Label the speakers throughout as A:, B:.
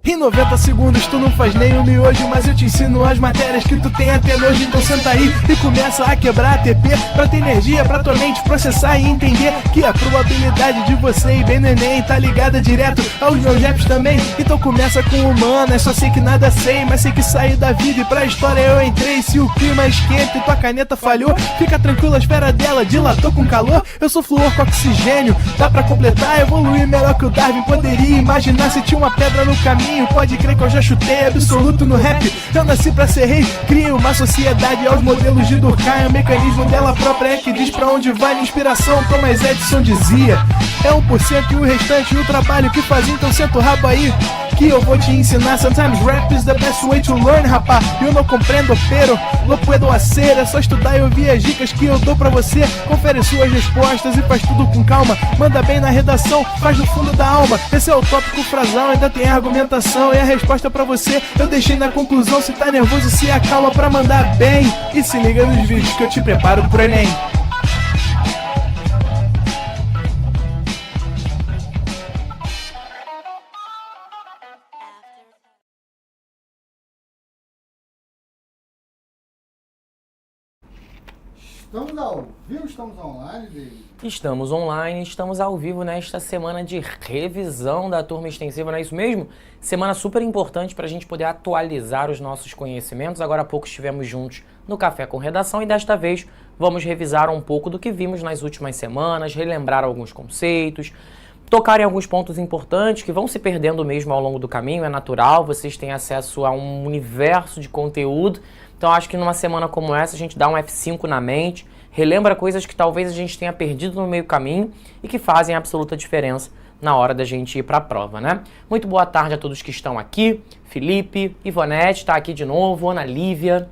A: Em 90 segundos tu não faz nem um miojo, mas eu te ensino as matérias que tu tem até nojo. Então senta aí e começa a quebrar ATP pra ter energia, pra tua mente processar e entender que a probabilidade de você ir bem no Enem tá ligada direto aos meus raps também. Então começa com humanas, só sei que nada sei, mas sei que saí da vida e pra história eu entrei. Se o clima esquenta e tua caneta falhou, fica tranquilo, a esfera dela dilatou com calor. Eu sou flúor com oxigênio, dá pra completar, evoluir melhor que o Darwin poderia imaginar. Se tinha uma pedra no caminho, pode crer que eu já chutei absoluto no rap. Eu nasci pra ser rei, crio uma sociedade aos modelos de Durkheim. O mecanismo dela própria é que diz pra onde vai minha inspiração. Thomas Edison dizia: é 1% e o restante o trabalho que faz. Então senta o rabo aí que eu vou te ensinar. Sometimes rap is the best way to learn, rapá. Eu não compreendo, pero não puedo hacer. É só estudar e ouvir as dicas que eu dou pra você. Confere suas respostas e faz tudo com calma. Manda bem na redação, faz no fundo da alma. Esse é o tópico frasal, ainda tem argumentação. E a resposta pra você eu deixei na conclusão. Se tá nervoso, se acalma pra mandar bem. E se liga nos vídeos que eu te preparo pro Enem.
B: Estamos ao vivo, estamos online, David?
C: Estamos online, estamos ao vivo nesta semana de revisão da turma extensiva, não é isso mesmo? Semana super importante para a gente poder atualizar os nossos conhecimentos. Agora há pouco estivemos juntos no Café com Redação e desta vez vamos revisar um pouco do que vimos nas últimas semanas, relembrar alguns conceitos, tocar em alguns pontos importantes que vão se perdendo mesmo ao longo do caminho, é natural, vocês têm acesso a um universo de conteúdo. Então acho que numa semana como essa a gente dá um F5 na mente, relembra coisas que talvez a gente tenha perdido no meio caminho e que fazem absoluta diferença na hora da gente ir para a prova, né? Muito boa tarde a todos que estão aqui. Felipe, Ivonete está aqui de novo, Ana Lívia,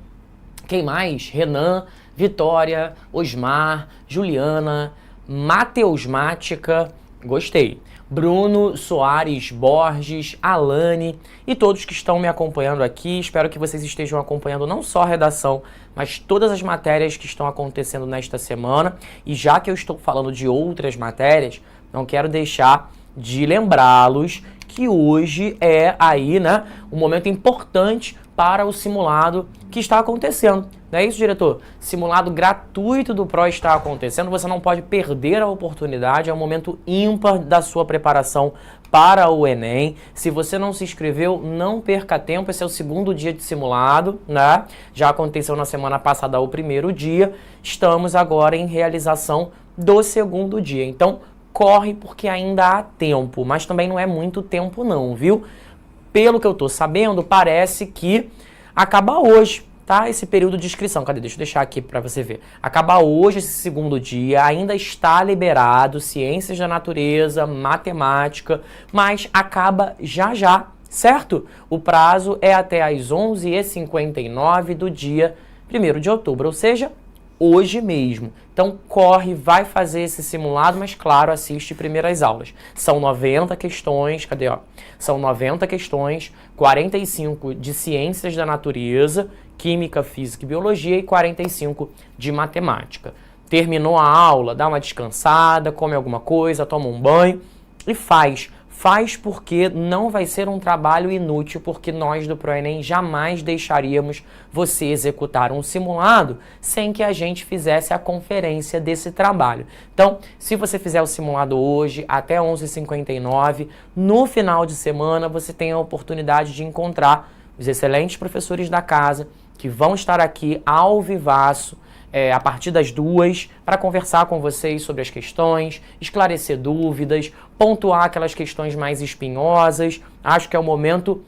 C: quem mais? Renan, Vitória, Osmar, Juliana, Mateusmática, gostei. Bruno, Soares, Borges, Alane e todos que estão me acompanhando aqui. Espero que vocês estejam acompanhando não só a redação, mas todas as matérias que estão acontecendo nesta semana. E já que eu estou falando de outras matérias, não quero deixar de lembrá-los que hoje é aí, né, um momento importante para o simulado que está acontecendo. Não é isso, diretor? Simulado gratuito do PRO está acontecendo, você não pode perder a oportunidade, é um momento ímpar da sua preparação para o Enem. Se você não se inscreveu, não perca tempo, esse é o segundo dia de simulado, né? Já aconteceu na semana passada o primeiro dia, estamos agora em realização do segundo dia. Então, corre porque ainda há tempo, mas também não é muito tempo não, viu? Pelo que eu tô sabendo, parece que acaba hoje, tá? Esse período de inscrição. Cadê? Deixa eu deixar aqui para você ver. Acaba hoje esse segundo dia, ainda está liberado Ciências da Natureza, Matemática, mas acaba já já, certo? O prazo é até às 11h59 do dia 1º de outubro, ou seja, hoje mesmo. Então corre, vai fazer esse simulado, mas claro, assiste primeiras aulas. São 90 questões, cadê, ó? São 90 questões, 45 de Ciências da Natureza, Química, Física e Biologia e 45 de Matemática. Terminou a aula, dá uma descansada, come alguma coisa, toma um banho e faz. Faz porque não vai ser um trabalho inútil, porque nós do ProEnem jamais deixaríamos você executar um simulado sem que a gente fizesse a conferência desse trabalho. Então, se você fizer o simulado hoje, até 11h59, no final de semana você tem a oportunidade de encontrar os excelentes professores da casa que vão estar aqui ao vivaço, a partir das 2, para conversar com vocês sobre as questões, esclarecer dúvidas, pontuar aquelas questões mais espinhosas. Acho que é o momento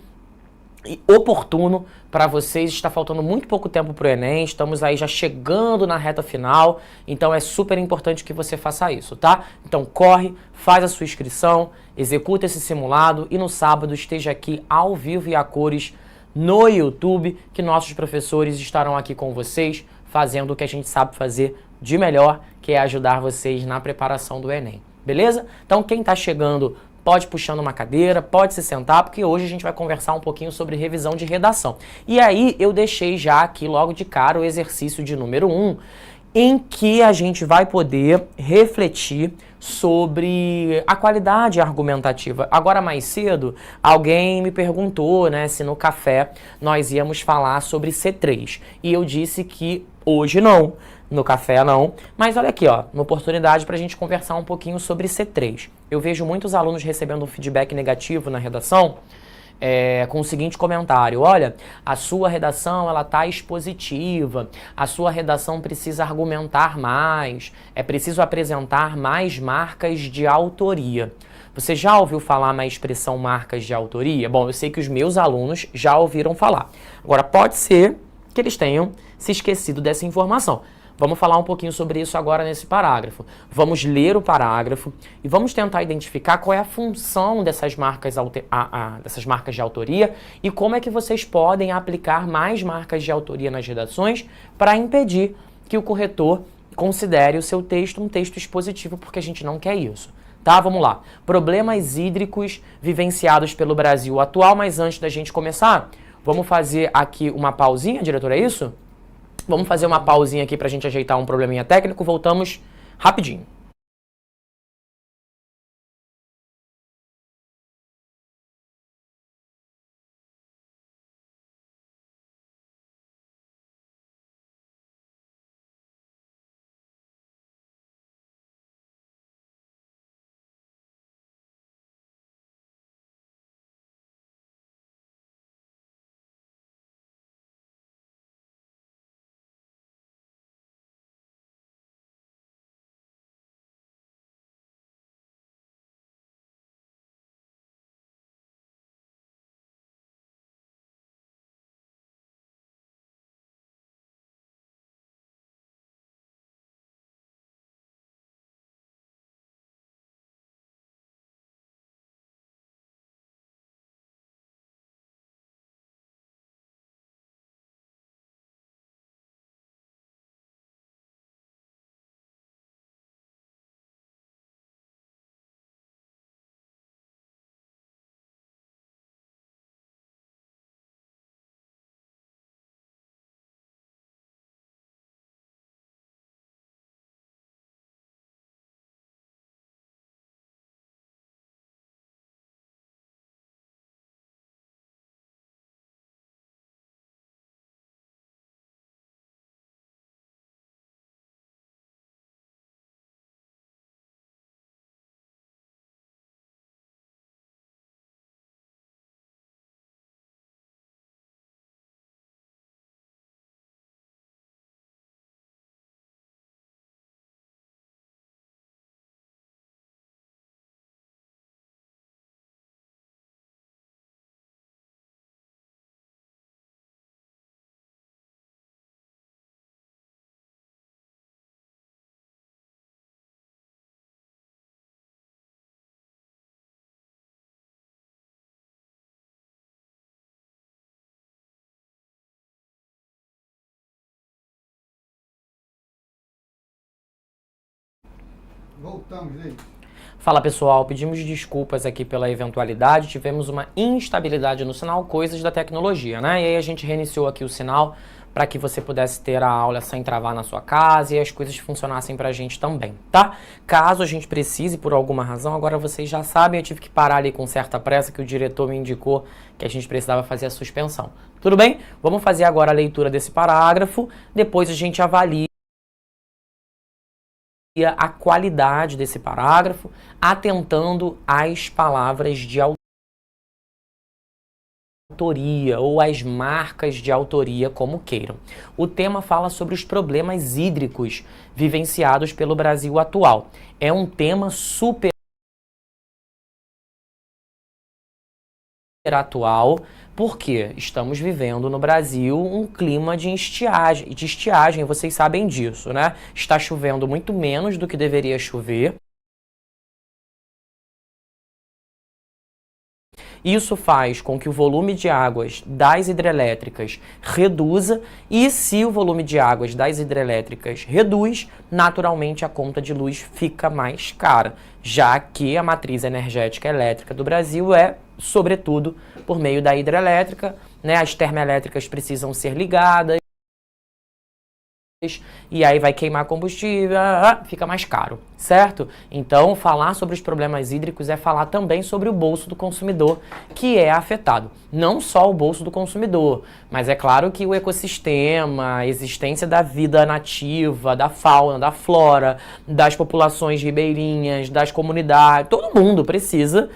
C: oportuno para vocês. Está faltando muito pouco tempo para o Enem, estamos aí já chegando na reta final, então é super importante que você faça isso, tá? Então corre, faz a sua inscrição, executa esse simulado e no sábado esteja aqui ao vivo e a cores no YouTube, que nossos professores estarão aqui com vocês, fazendo o que a gente sabe fazer de melhor, que é ajudar vocês na preparação do Enem, beleza? Então quem está chegando pode puxando uma cadeira, pode se sentar, porque hoje a gente vai conversar um pouquinho sobre revisão de redação. E aí eu deixei já aqui logo de cara o exercício de número 1, em que a gente vai poder refletir sobre a qualidade argumentativa. Agora, mais cedo, alguém me perguntou, né, se no café nós íamos falar sobre C3. E eu disse que hoje não, no café não. Mas olha aqui, ó, uma oportunidade para a gente conversar um pouquinho sobre C3. Eu vejo muitos alunos recebendo um feedback negativo na redação, com o seguinte comentário: olha, a sua redação ela tá expositiva, a sua redação precisa argumentar mais, é preciso apresentar mais marcas de autoria. Você já ouviu falar na expressão marcas de autoria? Bom, eu sei que os meus alunos já ouviram falar. Agora, pode ser que eles tenham se esquecido dessa informação. Vamos falar um pouquinho sobre isso agora nesse parágrafo. Vamos ler o parágrafo e vamos tentar identificar qual é a função dessas marcas, dessas marcas de autoria e como é que vocês podem aplicar mais marcas de autoria nas redações para impedir que o corretor considere o seu texto um texto expositivo, porque a gente não quer isso. Tá, vamos lá. Problemas hídricos vivenciados pelo Brasil atual, mas antes da gente começar, vamos fazer aqui uma pausinha, diretor, é isso? Vamos fazer uma pausinha aqui para a gente ajeitar um probleminha técnico. Voltamos rapidinho.
B: Voltamos, Leite.
C: Fala pessoal, pedimos desculpas aqui pela eventualidade, tivemos uma instabilidade no sinal, coisas da tecnologia, né? E aí a gente reiniciou aqui o sinal para que você pudesse ter a aula sem travar na sua casa e as coisas funcionassem pra gente também, tá? Caso a gente precise por alguma razão, agora vocês já sabem, eu tive que parar ali com certa pressa que o diretor me indicou que a gente precisava fazer a suspensão. Tudo bem? Vamos fazer agora a leitura desse parágrafo, depois a gente avalia a qualidade desse parágrafo, atentando às palavras de autoria ou às marcas de autoria, como queiram. O tema fala sobre os problemas hídricos vivenciados pelo Brasil atual. É um tema super atual, porque estamos vivendo no Brasil um clima de estiagem, vocês sabem disso, né? Está chovendo muito menos do que deveria chover. Isso faz com que o volume de águas das hidrelétricas reduza e se o volume de águas das hidrelétricas reduz, naturalmente a conta de luz fica mais cara, já que a matriz energética elétrica do Brasil é, sobretudo, por meio da hidrelétrica, né? As termoelétricas precisam ser ligadas, e aí vai queimar combustível, fica mais caro, certo? Então, falar sobre os problemas hídricos é falar também sobre o bolso do consumidor, que é afetado. Não só o bolso do consumidor, mas é claro que o ecossistema, a existência da vida nativa, da fauna, da flora, das populações ribeirinhas, das comunidades, todo mundo precisa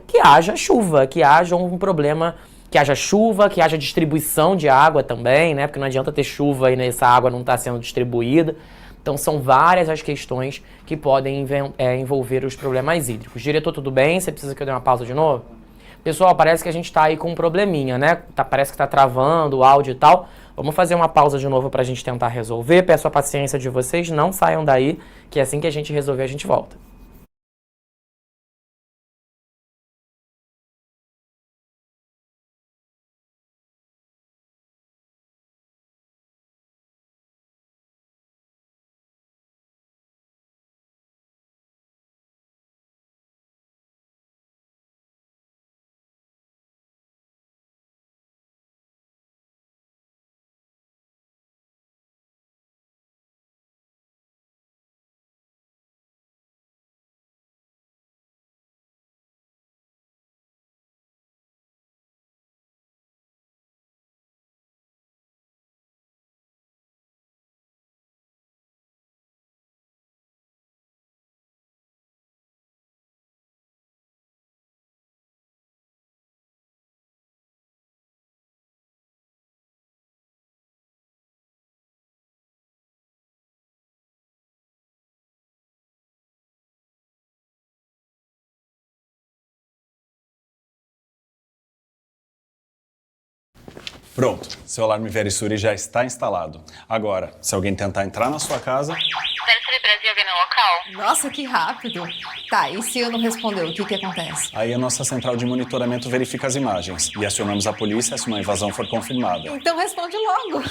C: que haja chuva, que haja um problema, que haja chuva, que haja distribuição de água também, né? Porque não adianta ter chuva e essa água não está sendo distribuída. Então são várias as questões que podem envolver os problemas hídricos. Diretor, tudo bem? Você precisa que eu dê uma pausa de novo? Pessoal, parece que a gente está aí com um probleminha, né? Parece que está travando o áudio e tal. Vamos fazer uma pausa de novo para a gente tentar resolver. Peço a paciência de vocês, não saiam daí, que assim que a gente resolver a gente volta.
D: Pronto, seu alarme Verisuri já está instalado. Agora, se alguém tentar entrar na sua casa...
E: Verisuri Brasil, alguém no local?
F: Nossa, que rápido. Tá, e se eu não responder, o que acontece?
D: Aí a nossa central de monitoramento verifica as imagens e acionamos a polícia se uma invasão for confirmada.
F: Então responde logo.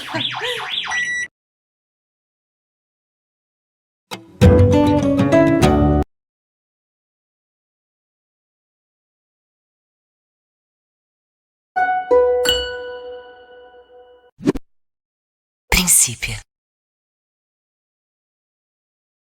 C: Princípio.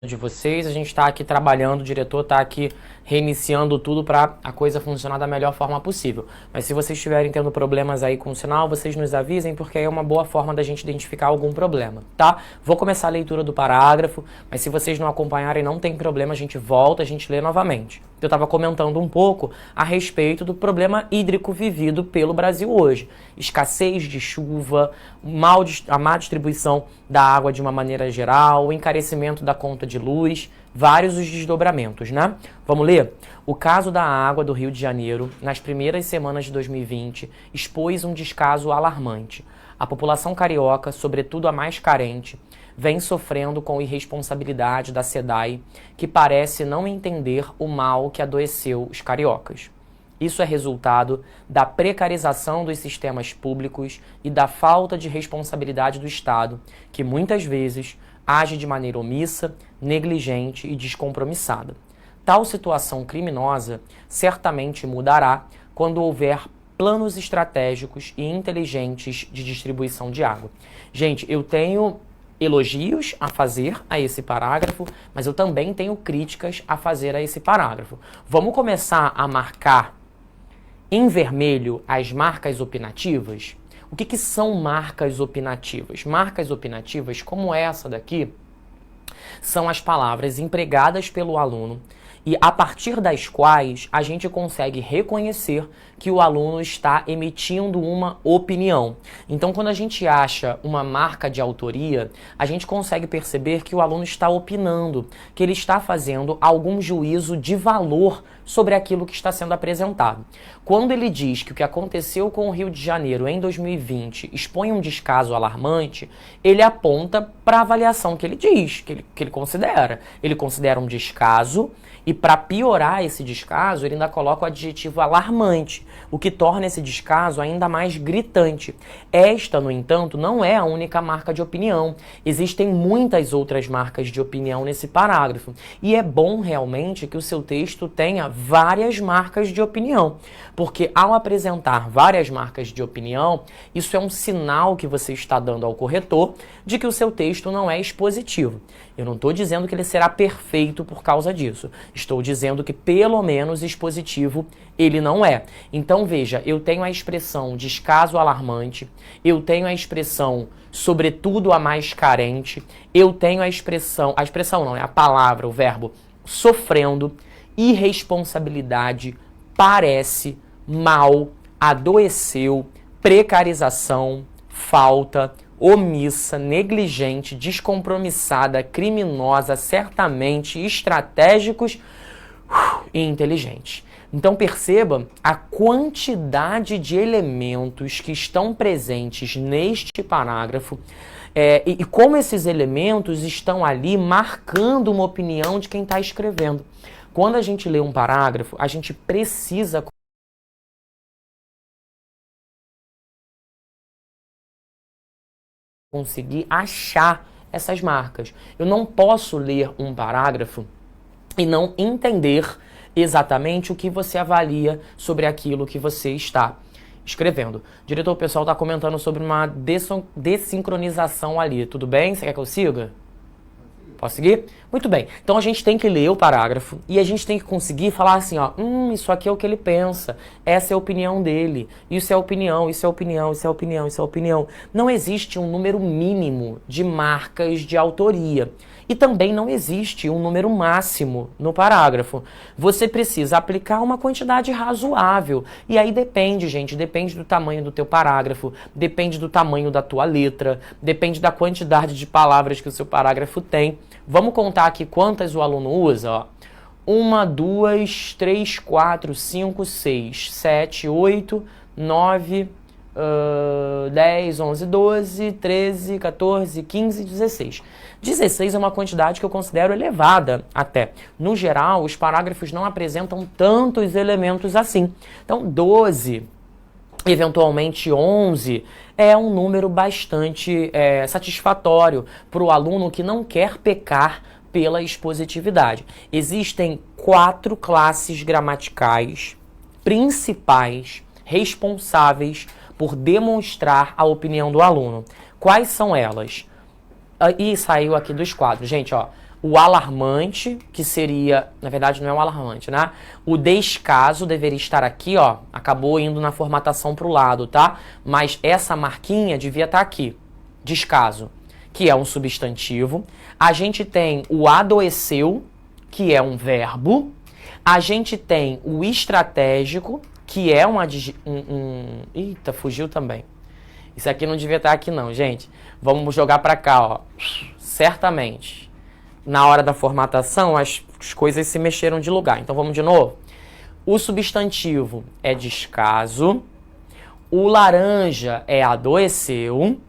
C: De vocês, a gente está aqui trabalhando, o diretor está aqui reiniciando tudo para a coisa funcionar da melhor forma possível. Mas se vocês estiverem tendo problemas aí com o sinal, vocês nos avisem, porque aí é uma boa forma da gente identificar algum problema, tá? Vou começar a leitura do parágrafo, mas se vocês não acompanharem, não tem problema, a gente volta, a gente lê novamente. Eu estava comentando um pouco a respeito do problema hídrico vivido pelo Brasil hoje. Escassez de chuva, a má distribuição da água de uma maneira geral, o encarecimento da conta de luz, vários os desdobramentos, né? Vamos ler? O caso da água do Rio de Janeiro, nas primeiras semanas de 2020, expôs um descaso alarmante. A população carioca, sobretudo a mais carente, vem sofrendo com irresponsabilidade da SEDAI, que parece não entender o mal que adoeceu os cariocas. Isso é resultado da precarização dos sistemas públicos e da falta de responsabilidade do Estado, que muitas vezes age de maneira omissa, negligente e descompromissada. Tal situação criminosa certamente mudará quando houver planos estratégicos e inteligentes de distribuição de água. Gente, eu tenho elogios a fazer a esse parágrafo, mas eu também tenho críticas a fazer a esse parágrafo. Vamos começar a marcar em vermelho as marcas opinativas? O que são marcas opinativas? Marcas opinativas, como essa daqui, são as palavras empregadas pelo aluno e a partir das quais a gente consegue reconhecer que o aluno está emitindo uma opinião. Então, quando a gente acha uma marca de autoria, a gente consegue perceber que o aluno está opinando, que ele está fazendo algum juízo de valor sobre aquilo que está sendo apresentado. Quando ele diz que o que aconteceu com o Rio de Janeiro em 2020 expõe um descaso alarmante, ele aponta para a avaliação que ele diz, que ele considera. Ele considera um descaso e, para piorar esse descaso, ele ainda coloca o adjetivo alarmante. o que torna esse descaso ainda mais gritante. Esta, no entanto, não é a única marca de opinião. Existem muitas outras marcas de opinião nesse parágrafo. E é bom realmente que o seu texto tenha várias marcas de opinião, porque ao apresentar várias marcas de opinião, isso é um sinal que você está dando ao corretor de que o seu texto não é expositivo. Eu não estou dizendo que ele será perfeito por causa disso. Estou dizendo que, pelo menos, expositivo ele não é. Então, veja, eu tenho a expressão descaso alarmante, eu tenho a expressão sobretudo a mais carente, eu tenho a expressão não, é a palavra, o verbo, sofrendo, irresponsabilidade, parece, mal, adoeceu, precarização, falta, omissa, negligente, descompromissada, criminosa, certamente, estratégicos e inteligentes. Então perceba a quantidade de elementos que estão presentes neste parágrafo e como esses elementos estão ali marcando uma opinião de quem está escrevendo. Quando a gente lê um parágrafo, a gente precisa conseguir achar essas marcas. Eu não posso ler um parágrafo e não entender exatamente o que você avalia sobre aquilo que você está escrevendo. Diretor, o pessoal está comentando sobre uma desincronização ali. Tudo bem? Você quer que eu siga? Posso seguir? Muito bem. Então a gente tem que ler o parágrafo e a gente tem que conseguir falar assim, ó, isso aqui é o que ele pensa, essa é a opinião dele, isso é opinião, isso é opinião, isso é opinião, isso é opinião. Não existe um número mínimo de marcas de autoria. E também não existe um número máximo no parágrafo. Você precisa aplicar uma quantidade razoável. E aí depende, gente, depende do tamanho do teu parágrafo, depende do tamanho da tua letra, depende da quantidade de palavras que o seu parágrafo tem. Vamos contar aqui quantas o aluno usa, ó. 1, 2, 3, 4, 5, 6, 7, 8, 9, 10, 11, 12, 13, 14, 15, 16. 16 é uma quantidade que eu considero elevada até. No geral, os parágrafos não apresentam tantos elementos assim. Então, 12, eventualmente 11, é um número bastante satisfatório para o aluno que não quer pecar pela expositividade. Existem 4 classes gramaticais principais responsáveis por demonstrar a opinião do aluno. Quais são elas? E saiu aqui dos quadros. Gente, ó, o alarmante, que seria, na verdade não é um alarmante, né? O descaso deveria estar aqui, ó, acabou indo na formatação pro lado, tá? Mas essa marquinha devia estar aqui, descaso, que é um substantivo. A gente tem o adoeceu, que é um verbo. A gente tem o estratégico, que é Eita, fugiu também. Isso aqui não devia estar aqui não, gente. Vamos jogar para cá, ó. Certamente, na hora da formatação, as coisas se mexeram de lugar. Então vamos de novo. O substantivo é descaso. O laranja é adoeceu.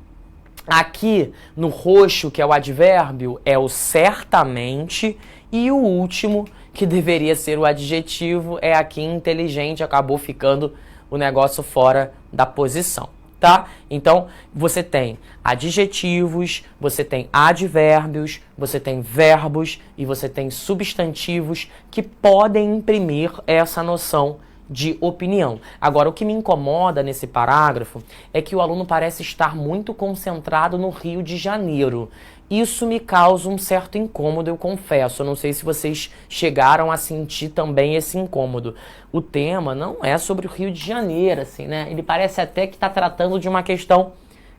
C: Aqui no roxo, que é o advérbio, é o certamente. E o último, que deveria ser o adjetivo, é aqui inteligente, acabou ficando o negócio fora da posição, tá? Então, você tem adjetivos, você tem advérbios, você tem verbos e você tem substantivos que podem imprimir essa noção de opinião. Agora, o que me incomoda nesse parágrafo é que o aluno parece estar muito concentrado no Rio de Janeiro. Isso me causa um certo incômodo, eu confesso. Eu não sei se vocês chegaram a sentir também esse incômodo. O tema não é sobre o Rio de Janeiro, assim, né? Ele parece até que está tratando de uma questão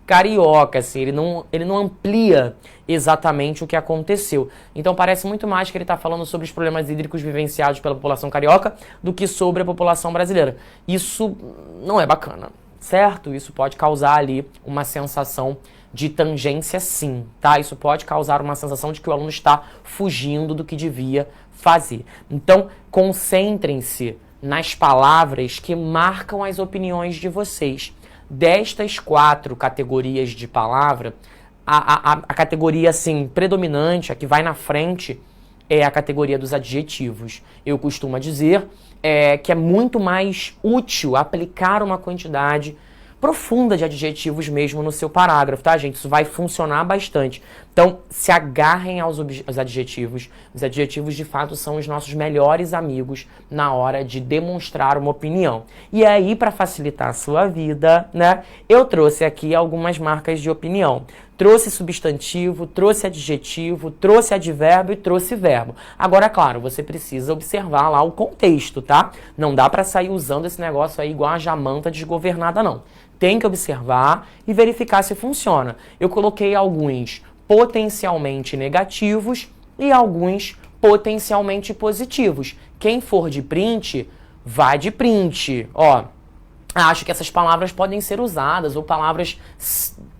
C: carioca, assim. Ele não amplia exatamente o que aconteceu. Então parece muito mais que ele está falando sobre os problemas hídricos vivenciados pela população carioca do que sobre a população brasileira. Isso não é bacana, certo? Isso pode causar ali uma sensação de tangência, sim, tá? Isso pode causar uma sensação de que o aluno está fugindo do que devia fazer. Então, concentrem-se nas palavras que marcam as opiniões de vocês. Destas 4 categorias de palavra, a categoria, assim, predominante, a que vai na frente, é a categoria dos adjetivos. Eu costumo dizer que é muito mais útil aplicar uma quantidade profunda de adjetivos mesmo no seu parágrafo, tá, gente? Isso vai funcionar bastante. Então, se agarrem aos adjetivos. Os adjetivos, de fato, são os nossos melhores amigos na hora de demonstrar uma opinião. E aí, para facilitar a sua vida, né, eu trouxe aqui algumas marcas de opinião. Trouxe substantivo, trouxe adjetivo, trouxe advérbio e trouxe verbo. Agora, claro, você precisa observar lá o contexto, tá? Não dá para sair usando esse negócio aí igual a jamanta desgovernada, não. Tem que observar e verificar se funciona. Eu coloquei alguns potencialmente negativos e alguns potencialmente positivos. Quem for de print, vai de print. Ó, acho que essas palavras podem ser usadas, ou palavras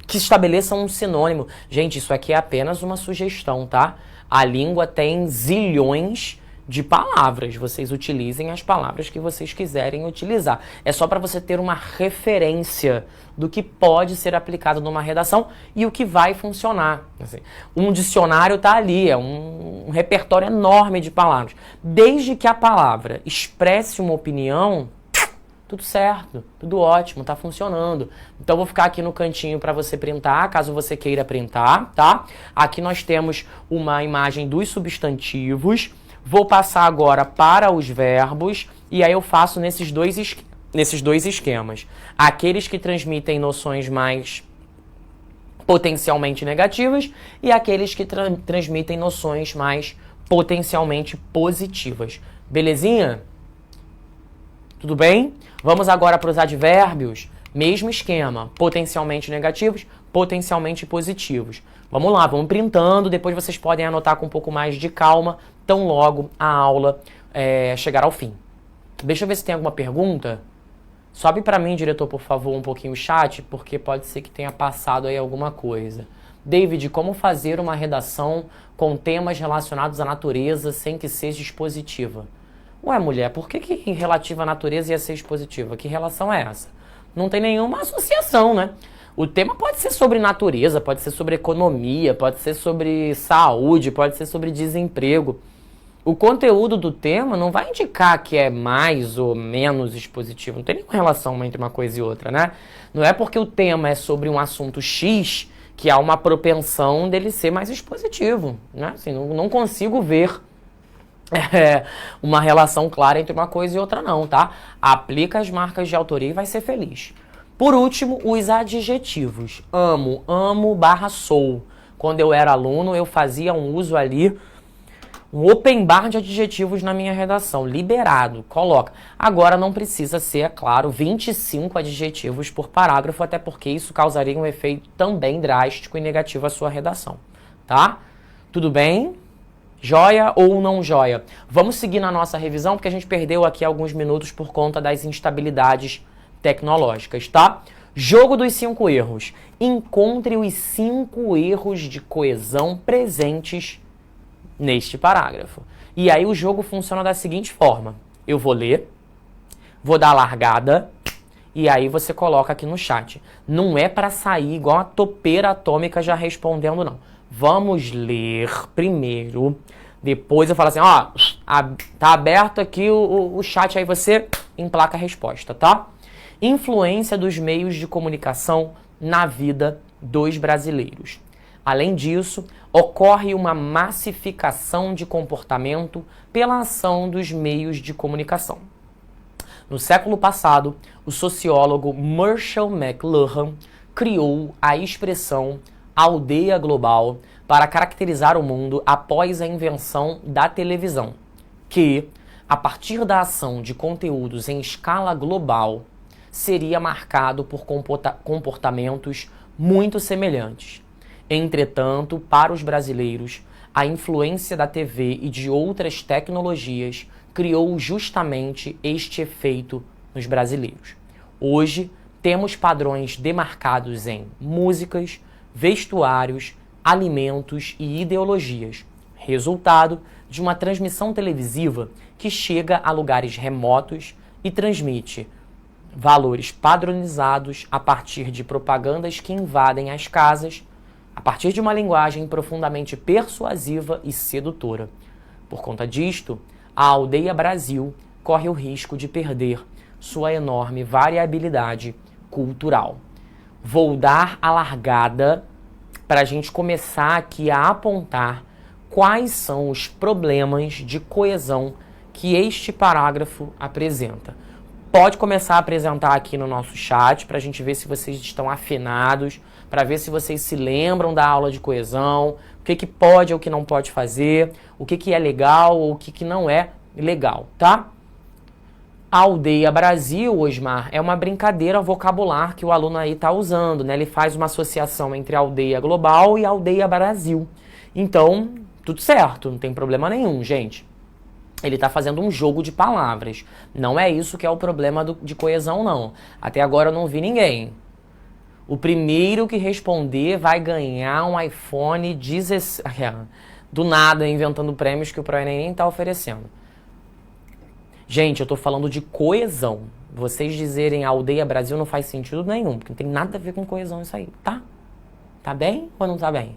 C: que estabeleçam um sinônimo. Gente, isso aqui é apenas uma sugestão, tá? A língua tem zilhões de palavras. Vocês utilizem as palavras que vocês quiserem utilizar. É só para você ter uma referência do que pode ser aplicado numa redação e o que vai funcionar. Assim, um dicionário tá ali, é um repertório enorme de palavras. Desde que a palavra expresse uma opinião, tudo certo, tudo ótimo, tá funcionando. Então vou ficar aqui no cantinho para você printar, caso você queira printar, tá? Aqui nós temos uma imagem dos substantivos. Vou passar agora para os verbos e aí eu faço nesses dois esquemas. Aqueles que transmitem noções mais potencialmente negativas e aqueles que transmitem noções mais potencialmente positivas. Belezinha? Tudo bem? Vamos agora para os advérbios. Mesmo esquema. Potencialmente negativos, potencialmente positivos. Vamos lá, vamos printando. Depois vocês podem anotar com um pouco mais de calma, tão logo a aula chegar ao fim. Deixa eu ver se tem alguma pergunta. Sobe para mim, diretor, por favor, um pouquinho o chat, porque pode ser que tenha passado aí alguma coisa. David, como fazer uma redação com temas relacionados à natureza sem que seja expositiva? Ué, mulher, por que relativa à natureza ia ser expositiva? Que relação é essa? Não tem nenhuma associação, né? O tema pode ser sobre natureza, pode ser sobre economia, pode ser sobre saúde, pode ser sobre desemprego. O conteúdo do tema não vai indicar que é mais ou menos expositivo. Não tem nenhuma relação entre uma coisa e outra, né? Não é porque o tema é sobre um assunto X que há uma propensão dele ser mais expositivo, né? Assim, não consigo ver uma relação clara entre uma coisa e outra não, tá? Aplica as marcas de autoria e vai ser feliz. Por último, os adjetivos. Amo, /sou. Quando eu era aluno, eu fazia um uso ali, um open bar de adjetivos na minha redação. Liberado, coloca. Agora não precisa ser, é claro, 25 adjetivos por parágrafo, até porque isso causaria um efeito também drástico e negativo à sua redação. Tá? Tudo bem? Joia ou não joia? Vamos seguir na nossa revisão, porque a gente perdeu aqui alguns minutos por conta das instabilidades tecnológicas, tá? Jogo dos 5 erros. Encontre os 5 erros de coesão presentes neste parágrafo. E aí o jogo funciona da seguinte forma. Eu vou ler, vou dar a largada, e aí você coloca aqui no chat. Não é para sair igual a topeira atômica já respondendo, não. Vamos ler primeiro, depois eu falo assim, ó, tá aberto aqui o chat, aí você emplaca a resposta, tá? Influência dos meios de comunicação na vida dos brasileiros. Além disso, ocorre uma massificação de comportamento pela ação dos meios de comunicação. No século passado, o sociólogo Marshall McLuhan criou a expressão aldeia global para caracterizar o mundo após a invenção da televisão, que, a partir da ação de conteúdos em escala global, seria marcado por comportamentos muito semelhantes. Entretanto, para os brasileiros, a influência da TV e de outras tecnologias criou justamente este efeito nos brasileiros. Hoje, temos padrões demarcados em músicas, vestuários, alimentos e ideologias, resultado de uma transmissão televisiva que chega a lugares remotos e transmite valores padronizados a partir de propagandas que invadem as casas, a partir de uma linguagem profundamente persuasiva e sedutora. Por conta disto, a Aldeia Brasil corre o risco de perder sua enorme variabilidade cultural. Vou dar a largada para a gente começar aqui a apontar quais são os problemas de coesão que este parágrafo apresenta. Pode começar a apresentar aqui no nosso chat para a gente ver se vocês estão afinados, para ver se vocês se lembram da aula de coesão, o que pode ou o que não pode fazer, o que é legal ou o que não é legal, tá? A Aldeia Brasil, Osmar, é uma brincadeira vocabular que o aluno aí está usando, né? Ele faz uma associação entre a Aldeia Global e a Aldeia Brasil. Então, tudo certo, não tem problema nenhum, gente. Ele está fazendo um jogo de palavras. Não é isso que é o problema de coesão, não. Até agora eu não vi ninguém. O primeiro que responder vai ganhar um iPhone 16... Do nada, inventando prêmios que o ProEnem nem está oferecendo. Gente, eu tô falando de coesão. Vocês dizerem Aldeia Brasil não faz sentido nenhum, porque não tem nada a ver com coesão isso aí, tá? Tá bem ou não tá bem?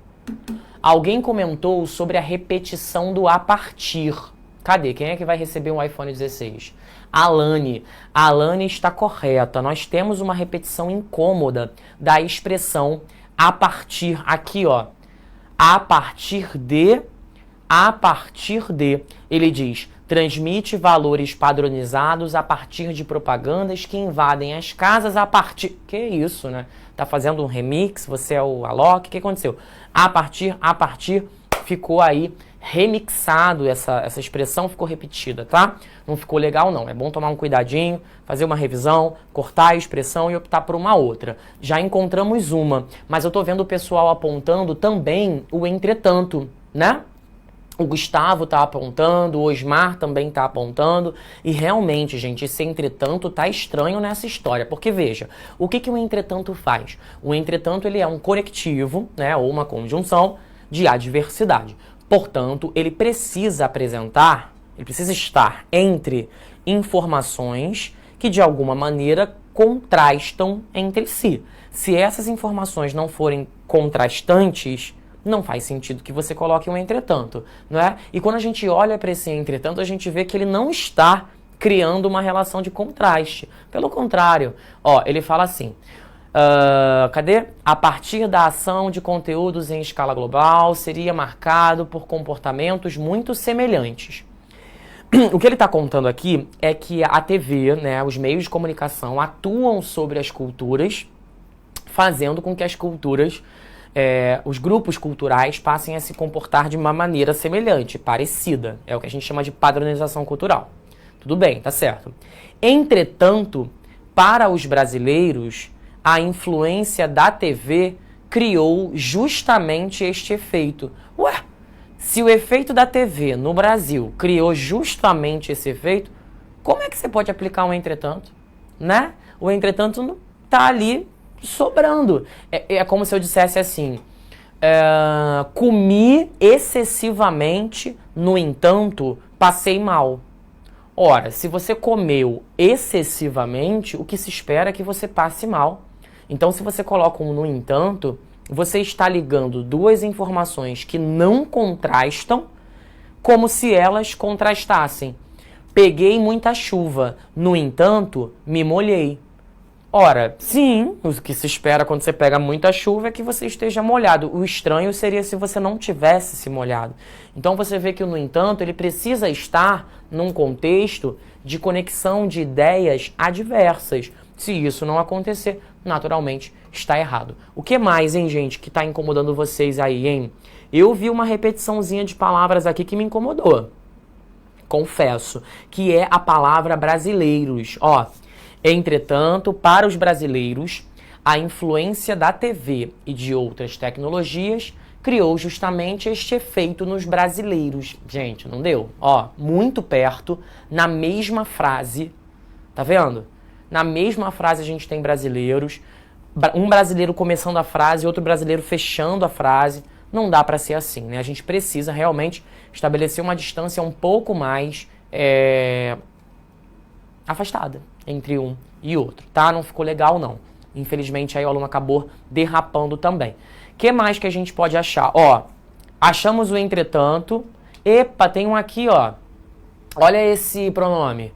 C: Alguém comentou sobre a repetição do a partir. Cadê? Quem é que vai receber um iPhone 16? Alane. A Alane está correta. Nós temos uma repetição incômoda da expressão a partir. Aqui, ó. A partir de... A partir de... Ele diz... Transmite valores padronizados a partir de propagandas que invadem as casas a partir... Que isso, né? Tá fazendo um remix? Você é o Alok? O que aconteceu? A partir... Ficou aí remixado, essa expressão ficou repetida, tá? Não ficou legal, não. É bom tomar um cuidadinho, fazer uma revisão, cortar a expressão e optar por uma outra. Já encontramos uma, mas eu tô vendo o pessoal apontando também o entretanto, né? O Gustavo tá apontando, o Osmar também tá apontando, e realmente, gente, esse entretanto tá estranho nessa história, porque veja, o que o entretanto faz? O entretanto, ele é um conectivo, né, ou uma conjunção de adversidade. Portanto, ele precisa apresentar, ele precisa estar entre informações que de alguma maneira contrastam entre si. Se essas informações não forem contrastantes, não faz sentido que você coloque um entretanto, não é? E quando a gente olha para esse entretanto, a gente vê que ele não está criando uma relação de contraste. Pelo contrário, ó, ele fala assim... cadê? A partir da ação de conteúdos em escala global, seria marcado por comportamentos muito semelhantes. O que ele está contando aqui é que a TV, né, os meios de comunicação atuam sobre as culturas, fazendo com que as culturas, os grupos culturais passem a se comportar de uma maneira semelhante, parecida. É o que a gente chama de padronização cultural. Tudo bem, tá certo. Entretanto, para os brasileiros... a influência da TV criou justamente este efeito. Ué, se o efeito da TV no Brasil criou justamente esse efeito, como é que você pode aplicar um entretanto? Né? O entretanto tá ali sobrando. É como se eu dissesse assim, comi excessivamente, no entanto, passei mal. Ora, se você comeu excessivamente, o que se espera é que você passe mal. Então, se você coloca um no entanto, você está ligando duas informações que não contrastam, como se elas contrastassem. Peguei muita chuva, no entanto, me molhei. Ora, sim, o que se espera quando você pega muita chuva é que você esteja molhado. O estranho seria se você não tivesse se molhado. Então você vê que o no entanto, ele precisa estar num contexto de conexão de ideias adversas. Se isso não acontecer, naturalmente está errado. O que mais, hein, gente, que está incomodando vocês aí, hein? Eu vi uma repetiçãozinha de palavras aqui que me incomodou. Confesso, que é a palavra brasileiros. Ó, entretanto, para os brasileiros, a influência da TV e de outras tecnologias criou justamente este efeito nos brasileiros. Gente, não deu? Ó, muito perto, na mesma frase, tá vendo? Na mesma frase a gente tem brasileiros, um brasileiro começando a frase, outro brasileiro fechando a frase. Não dá para ser assim, né? A gente precisa realmente estabelecer uma distância um pouco mais afastada entre um e outro, tá? Não ficou legal, não. Infelizmente, aí o aluno acabou derrapando também. O que mais que a gente pode achar? Ó, achamos o entretanto Epa, tem um aqui, ó. Olha esse pronome.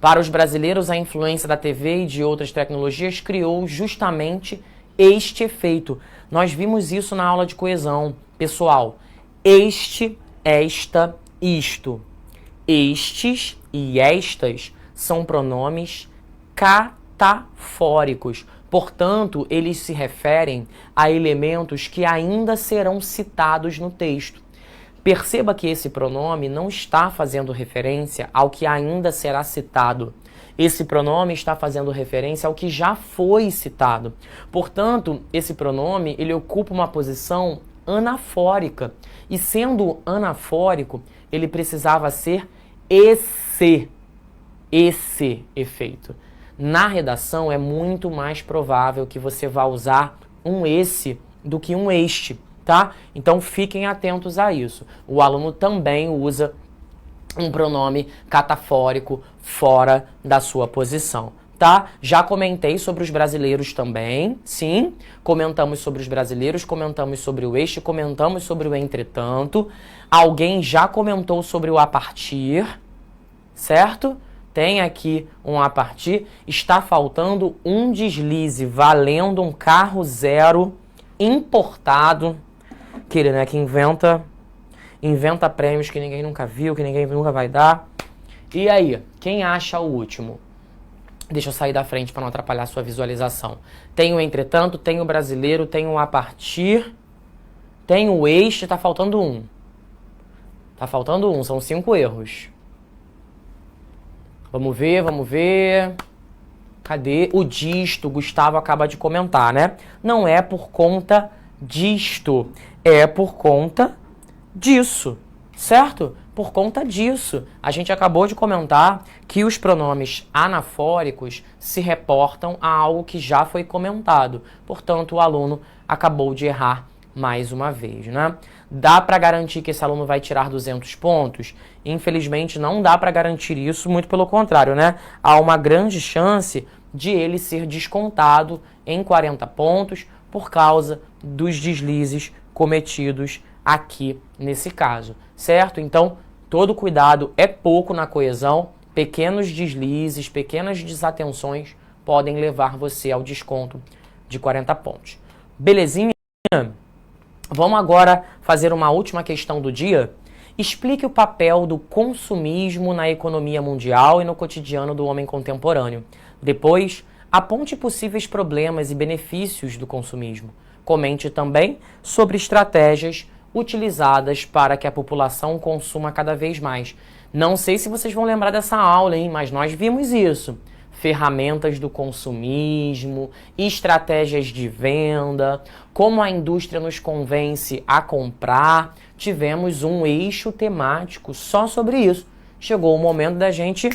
C: Para os brasileiros, a influência da TV e de outras tecnologias criou justamente este efeito. Nós vimos isso na aula de coesão. Pessoal, este, esta, isto. Estes e estas são pronomes catafóricos. Portanto, eles se referem a elementos que ainda serão citados no texto. Perceba que esse pronome não está fazendo referência ao que ainda será citado. Esse pronome está fazendo referência ao que já foi citado. Portanto, esse pronome ele ocupa uma posição anafórica. E sendo anafórico, ele precisava ser esse efeito. Na redação é muito mais provável que você vá usar um esse do que um este, tá? Então fiquem atentos a isso. O aluno também usa um pronome catafórico fora da sua posição, tá? Já comentei sobre os brasileiros também, sim. Comentamos sobre os brasileiros, comentamos sobre o este, comentamos sobre o entretanto. Alguém já comentou sobre o a partir, certo? Tem aqui um a partir. Está faltando um deslize valendo um carro zero importado. Aquele, né, que inventa prêmios que ninguém nunca viu, que ninguém nunca vai dar. E aí, quem acha o último? Deixa eu sair da frente para não atrapalhar a sua visualização. Tem o entretanto, tem o brasileiro, tem o a partir, tem o este, tá faltando um. Tá faltando um, são 5 erros. Vamos ver. Cadê? O disto, o Gustavo acaba de comentar, né? Não é por conta disto, é por conta disso, certo? Por conta disso. A gente acabou de comentar que os pronomes anafóricos se reportam a algo que já foi comentado. Portanto, o aluno acabou de errar mais uma vez, né? Dá para garantir que esse aluno vai tirar 200 pontos? Infelizmente, não dá para garantir isso, muito pelo contrário, né? Há uma grande chance de ele ser descontado em 40 pontos por causa dos deslizes cometidos aqui nesse caso, certo? Então, todo cuidado é pouco na coesão. Pequenos deslizes, pequenas desatenções podem levar você ao desconto de 40 pontos. Belezinha? Vamos agora fazer uma última questão do dia. Explique o papel do consumismo na economia mundial e no cotidiano do homem contemporâneo. Depois, aponte possíveis problemas e benefícios do consumismo. Comente também sobre estratégias utilizadas para que a população consuma cada vez mais. Não sei se vocês vão lembrar dessa aula, hein? Mas nós vimos isso. Ferramentas do consumismo, estratégias de venda, como a indústria nos convence a comprar. Tivemos um eixo temático só sobre isso. Chegou o momento da gente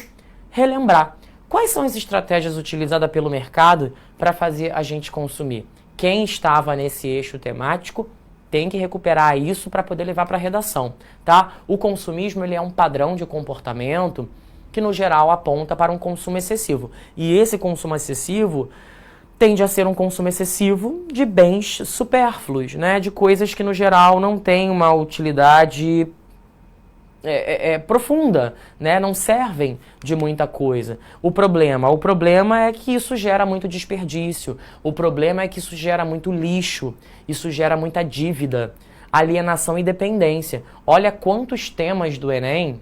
C: relembrar. Quais são as estratégias utilizadas pelo mercado para fazer a gente consumir? Quem estava nesse eixo temático tem que recuperar isso para poder levar para a redação, tá? O consumismo ele é um padrão de comportamento que, no geral, aponta para um consumo excessivo. E esse consumo excessivo tende a ser um consumo excessivo de bens supérfluos, né? De coisas que, no geral, não têm uma utilidade profunda, né? Não servem de muita coisa. O problema é que isso gera muito desperdício. O problema é que isso gera muito lixo. Isso gera muita dívida, alienação e dependência. Olha quantos temas do Enem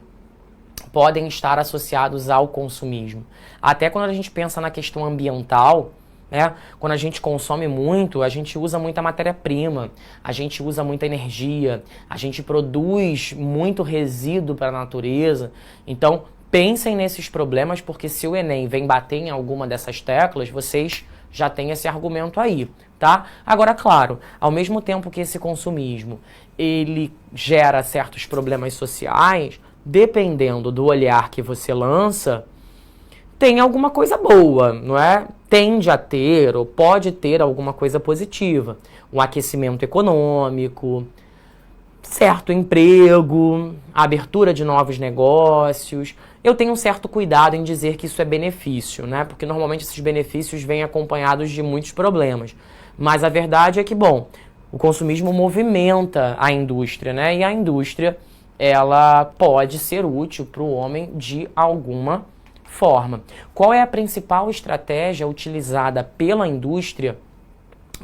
C: podem estar associados ao consumismo. Até quando a gente pensa na questão ambiental, né? Quando a gente consome muito, a gente usa muita matéria-prima, a gente usa muita energia, a gente produz muito resíduo para a natureza. Então, pensem nesses problemas, porque se o Enem vem bater em alguma dessas teclas, vocês já têm esse argumento aí, tá? Agora, claro, ao mesmo tempo que esse consumismo, ele gera certos problemas sociais, dependendo do olhar que você lança, tem alguma coisa boa, não é? Tende a ter, ou pode ter alguma coisa positiva. O aquecimento econômico, certo emprego, abertura de novos negócios. Eu tenho um certo cuidado em dizer que isso é benefício, né? Porque normalmente esses benefícios vêm acompanhados de muitos problemas. Mas a verdade é que, bom, o consumismo movimenta a indústria, né? E a indústria ela pode ser útil para o homem de alguma forma. Qual é a principal estratégia utilizada pela indústria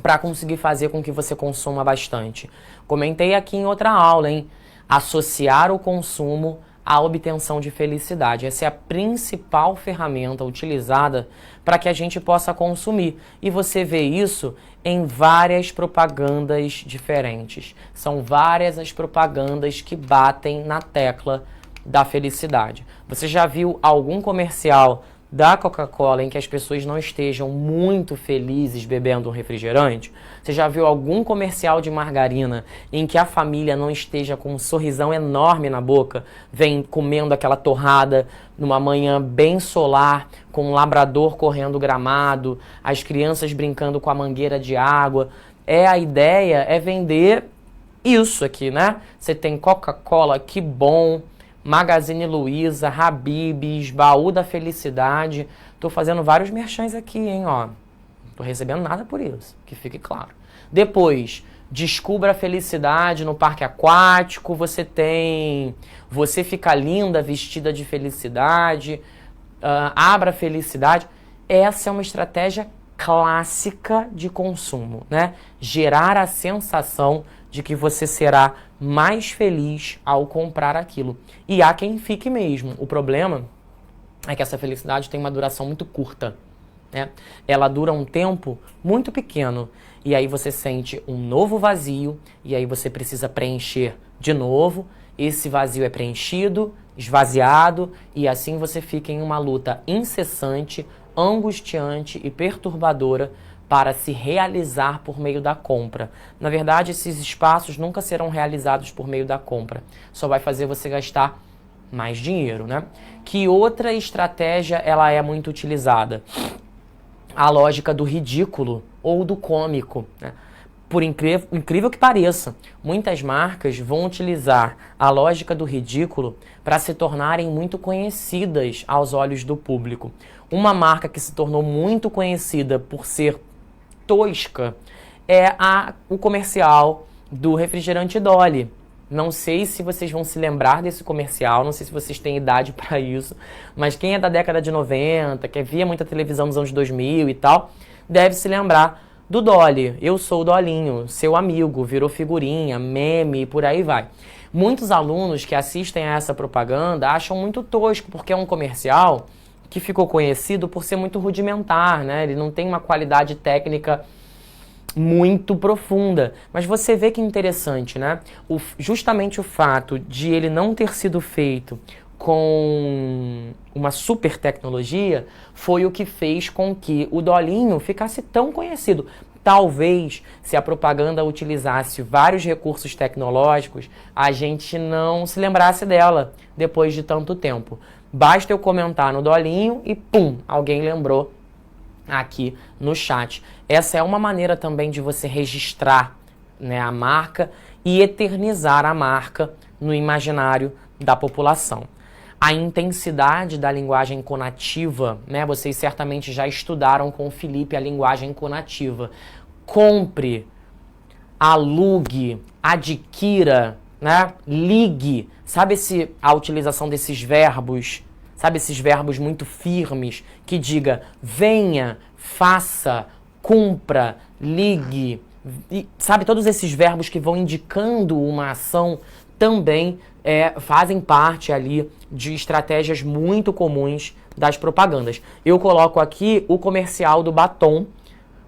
C: para conseguir fazer com que você consuma bastante? Comentei aqui em outra aula, hein? Associar o consumo à obtenção de felicidade. Essa é a principal ferramenta utilizada para que a gente possa consumir. E você vê isso em várias propagandas diferentes. São várias as propagandas que batem na tecla da felicidade. Você já viu algum comercial da Coca-Cola em que as pessoas não estejam muito felizes bebendo um refrigerante? Você já viu algum comercial de margarina em que a família não esteja com um sorrisão enorme na boca, vem comendo aquela torrada numa manhã bem solar, com um labrador correndo gramado, as crianças brincando com a mangueira de água? A ideia é vender isso aqui, né? Você tem Coca-Cola, que bom, Magazine Luiza, Habib's, Baú da Felicidade. Tô fazendo vários merchans aqui, hein, ó. Não tô recebendo nada por isso, que fique claro. Depois, Descubra a Felicidade no Parque Aquático. Você tem Você Fica Linda Vestida de Felicidade, Abra a Felicidade. Essa é uma estratégia clássica de consumo, né? Gerar a sensação de que você será mais feliz ao comprar aquilo. E há quem fique mesmo. O problema é que essa felicidade tem uma duração muito curta, né? Ela dura um tempo muito pequeno. E aí você sente um novo vazio, e aí você precisa preencher de novo. Esse vazio é preenchido, esvaziado, e assim você fica em uma luta incessante, angustiante e perturbadora para se realizar por meio da compra. Na verdade, esses espaços nunca serão realizados por meio da compra. Só vai fazer você gastar mais dinheiro, né? Que outra estratégia ela é muito utilizada? A lógica do ridículo ou do cômico, né? Por incrível que pareça, muitas marcas vão utilizar a lógica do ridículo para se tornarem muito conhecidas aos olhos do público. Uma marca que se tornou muito conhecida por ser tosca é o comercial do refrigerante Dolly. Não sei se vocês vão se lembrar desse comercial, não sei se vocês têm idade para isso, mas quem é da década de 90, que via muita televisão nos anos 2000 e tal, deve se lembrar do Dolly. Eu sou o Dolinho, seu amigo, virou figurinha, meme e por aí vai. Muitos alunos que assistem a essa propaganda acham muito tosco, porque é um comercial que ficou conhecido por ser muito rudimentar, né? Ele não tem uma qualidade técnica muito profunda. Mas você vê que interessante, né? Justamente o fato de ele não ter sido feito com uma super tecnologia foi o que fez com que o Dolinho ficasse tão conhecido. Talvez, se a propaganda utilizasse vários recursos tecnológicos, a gente não se lembrasse dela depois de tanto tempo. Basta eu comentar no Dolinho e pum, alguém lembrou aqui no chat. Essa é uma maneira também de você registrar, né, a marca e eternizar a marca no imaginário da população. A intensidade da linguagem conativa, né? Vocês certamente já estudaram com o Felipe a linguagem conativa. Compre, alugue, adquira, né? Ligue. Sabe a utilização desses verbos? Sabe esses verbos muito firmes que diga venha, faça, cumpra, ligue. E, sabe, todos esses verbos que vão indicando uma ação também fazem parte ali de estratégias muito comuns das propagandas. Eu coloco aqui o comercial do batom,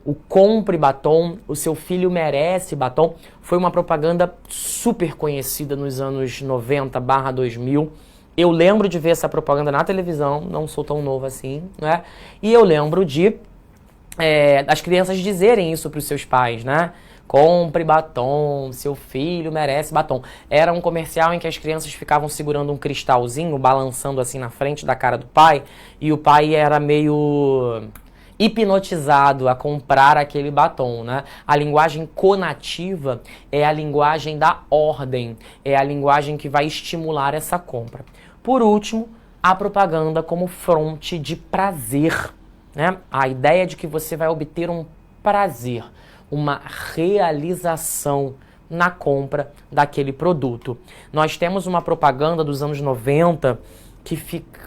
C: o Compre Batom, o seu filho merece batom. Foi uma propaganda super conhecida nos anos 90/2000. Eu lembro de ver essa propaganda na televisão, não sou tão novo assim, né? E eu lembro de as crianças dizerem isso para os seus pais, né? Compre batom, seu filho merece batom. Era um comercial em que as crianças ficavam segurando um cristalzinho, balançando assim na frente da cara do pai, e o pai era meio hipnotizado a comprar aquele batom, né? A linguagem conativa é a linguagem da ordem, é a linguagem que vai estimular essa compra. Por último, a propaganda como fonte de prazer, né? A ideia de que você vai obter um prazer, uma realização na compra daquele produto. Nós temos uma propaganda dos anos 90,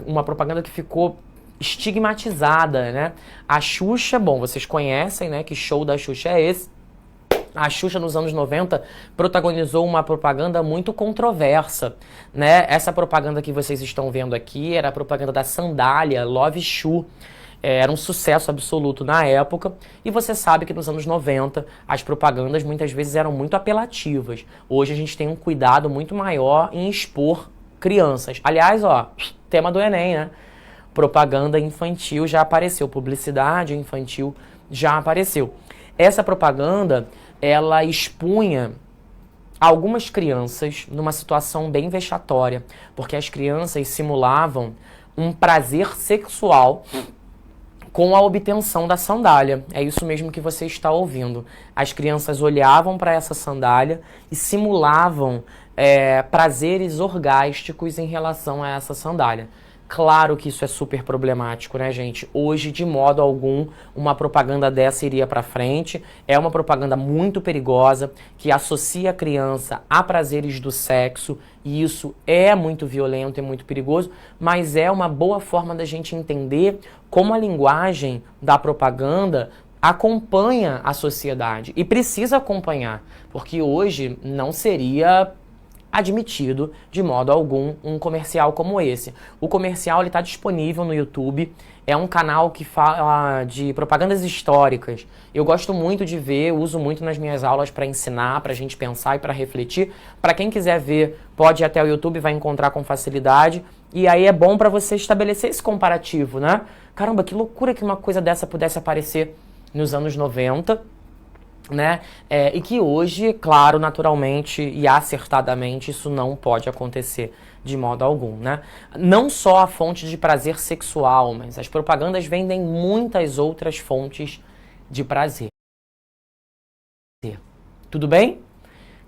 C: uma propaganda que ficou estigmatizada, né? A Xuxa, bom, vocês conhecem, né? Que show da Xuxa é esse? A Xuxa, nos anos 90, protagonizou uma propaganda muito controversa, né? Essa propaganda que vocês estão vendo aqui era a propaganda da sandália Love Shoe. Era um sucesso absoluto na época. E você sabe que nos anos 90, as propagandas muitas vezes eram muito apelativas. Hoje a gente tem um cuidado muito maior em expor crianças. Aliás, ó, tema do Enem, né? Propaganda infantil já apareceu, publicidade infantil já apareceu. Essa propaganda, ela expunha algumas crianças numa situação bem vexatória, porque as crianças simulavam um prazer sexual com a obtenção da sandália. É isso mesmo que você está ouvindo. As crianças olhavam para essa sandália e simulavam prazeres orgásticos em relação a essa sandália. Claro que isso é super problemático, né, gente? Hoje, de modo algum, uma propaganda dessa iria pra frente. É uma propaganda muito perigosa, que associa a criança a prazeres do sexo, e isso é muito violento e muito perigoso, mas é uma boa forma da gente entender como a linguagem da propaganda acompanha a sociedade. E precisa acompanhar, porque hoje não seria admitido, de modo algum, um comercial como esse. O comercial está disponível no YouTube, é um canal que fala de propagandas históricas. Eu gosto muito de ver, uso muito nas minhas aulas para ensinar, para a gente pensar e para refletir. Para quem quiser ver, pode ir até o YouTube, vai encontrar com facilidade. E aí é bom para você estabelecer esse comparativo, né? Caramba, que loucura que uma coisa dessa pudesse aparecer nos anos 90, né? E que hoje, claro, naturalmente e acertadamente, isso não pode acontecer de modo algum, né? Não só a fonte de prazer sexual, mas as propagandas vendem muitas outras fontes de prazer. Tudo bem?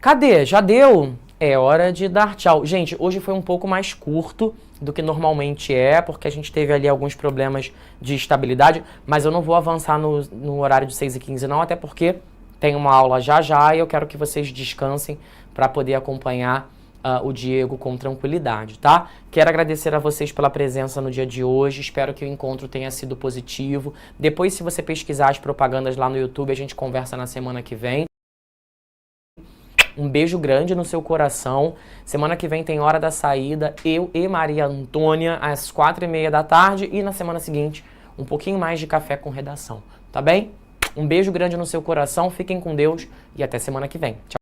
C: Cadê? Já deu? É hora de dar tchau. Gente, hoje foi um pouco mais curto do que normalmente porque a gente teve ali alguns problemas de estabilidade, mas eu não vou avançar no horário de 6h15 não, até porque tem uma aula já e eu quero que vocês descansem para poder acompanhar o Diego com tranquilidade, tá? Quero agradecer a vocês pela presença no dia de hoje, espero que o encontro tenha sido positivo. Depois, se você pesquisar as propagandas lá no YouTube, a gente conversa na semana que vem. Um beijo grande no seu coração. Semana que vem tem Hora da Saída, eu e Maria Antônia, às 4h30 da tarde. E na semana seguinte, um pouquinho mais de café com redação, tá bem? Um beijo grande no seu coração, fiquem com Deus e até semana que vem. Tchau.